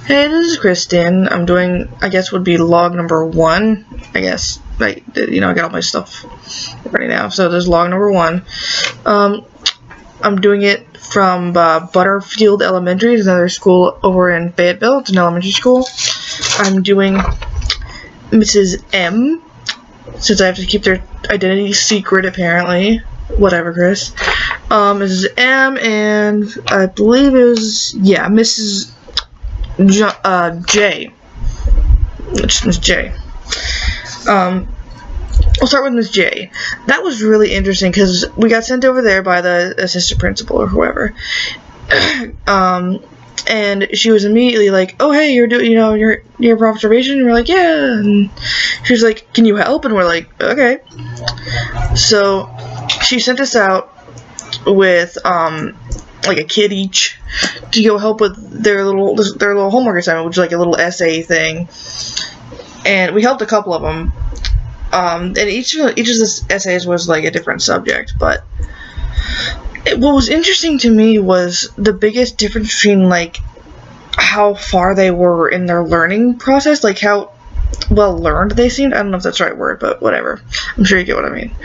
Hey, this is Kristen. I'm doing, I guess would be log number 1. I guess, I got all my stuff ready now. So there's log number 1. I'm doing it from Butterfield Elementary. It's another school over in Fayetteville. It's an elementary school. I'm doing Mrs. M, since I have to keep their identity secret, apparently. Whatever, Chris. Mrs. M, and I believe it was, Mrs. J. Which is Miss J. We'll start with Miss J. That was really interesting because we got sent over there by the assistant principal or whoever. And she was immediately like, "Oh, hey, you're for observation." And we're like, "Yeah." And she was like, "Can you help?" And we're like, "Okay." So she sent us out with like a kid each to go help with their little homework assignment, which is like a little essay thing. And we helped a couple of them. And each of the essays was like a different subject, but what was interesting to me was the biggest difference between like how far they were in their learning process, like how well learned they seemed. I don't know if that's the right word, but whatever. I'm sure you get what I mean.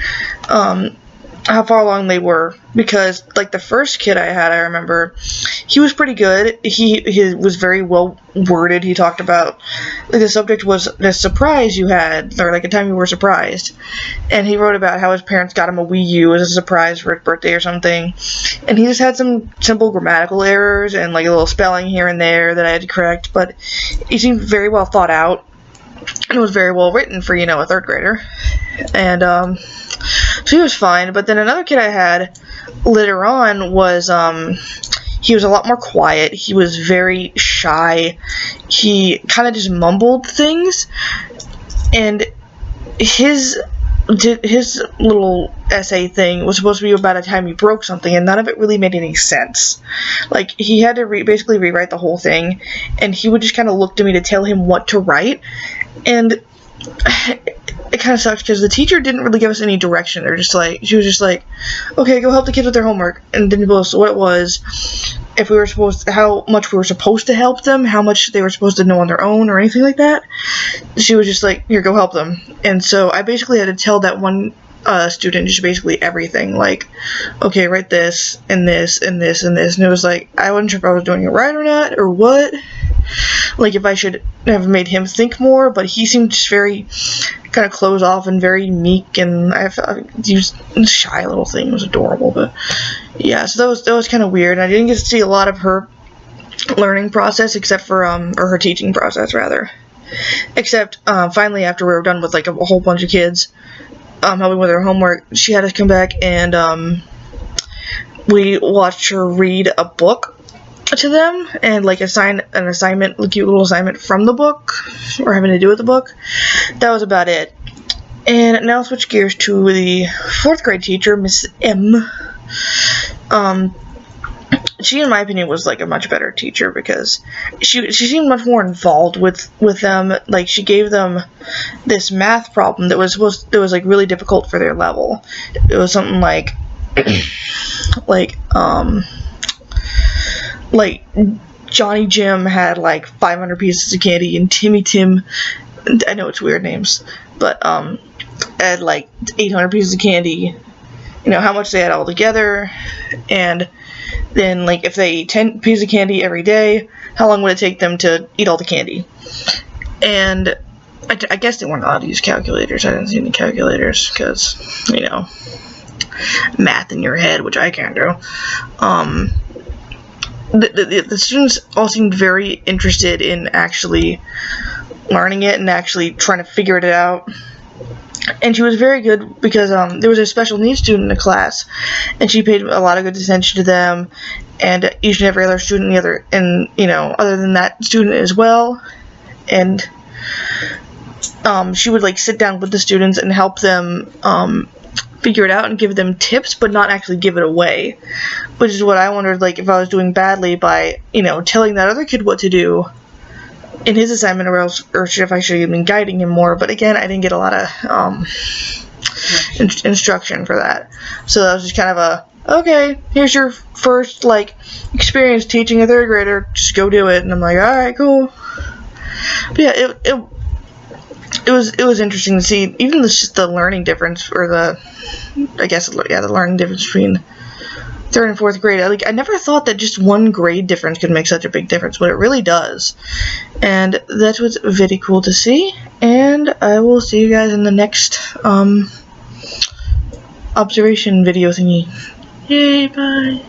How far along they were, because like the first kid I had, I remember he was pretty good. He was very well worded. He talked about, like, the subject was the surprise you had, or like a time you were surprised, and he wrote about how his parents got him a Wii U as a surprise for his birthday or something, and he just had some simple grammatical errors and like a little spelling here and there that I had to correct, but he seemed very well thought out, and it was very well written for, a 3rd grader. And so he was fine. But then another kid I had later on was he was a lot more quiet. He was very shy. He kind of just mumbled things, and his little essay thing was supposed to be about a time he broke something, and none of it really made any sense. Like, he had to basically rewrite the whole thing, and he would just kind of look to me to tell him what to write, and it kind of sucks because the teacher didn't really give us any direction. She was just like, "Okay, go help the kids with their homework," and didn't tell us what it was, how much we were supposed to help them, how much they were supposed to know on their own, or anything like that. She was just like, "Here, go help them." And so I basically had to tell that one student just basically everything, like, "Okay, write this and this and this and this," and it was like, I wasn't sure if I was doing it right or not, or what, like if I should have made him think more, but he seemed just very kind of closed off and very meek, and he was a shy little thing. It was adorable, but yeah, so that was kind of weird. I didn't get to see a lot of her learning process, except for or her teaching process rather, except finally after we were done with like a whole bunch of kids helping with their homework, she had us come back and we watched her read a book to them and like assign an assignment, a cute little assignment from the book or having to do with the book. That was about it. And now I'll switch gears to the 4th grade teacher, Miss M. She, in my opinion, was like a much better teacher because she seemed much more involved with them. Like, she gave them this math problem that was like really difficult for their level. It was something like like Johnny Jim had like 500 pieces of candy, and Timmy Tim, I know it's weird names, but had like 800 pieces of candy. How much they had all together, and then like if they ate 10 pieces of candy every day, how long would it take them to eat all the candy? And I guess they weren't allowed to use calculators. I didn't see any calculators because, math in your head, which I can't do. The students all seemed very interested in actually learning it and actually trying to figure it out. And she was very good because there was a special needs student in the class, and she paid a lot of good attention to them, and each and every other student, other than that student as well. And she would like sit down with the students and help them figure it out and give them tips, but not actually give it away, which is what I wondered, like, if I was doing badly by telling that other kid what to do in his assignment, or if I should have been guiding him more. But again, I didn't get a lot of instruction for that, so that was just kind of okay, here's your first, like, experience teaching a 3rd grader, just go do it. And I'm like, alright, cool. But yeah, it was interesting to see, even just the learning difference, or the learning difference between 3rd and 4th grade. Like, I never thought that just one grade difference could make such a big difference, but it really does. And that was very cool to see, and I will see you guys in the next, observation video thingy. Yay, bye.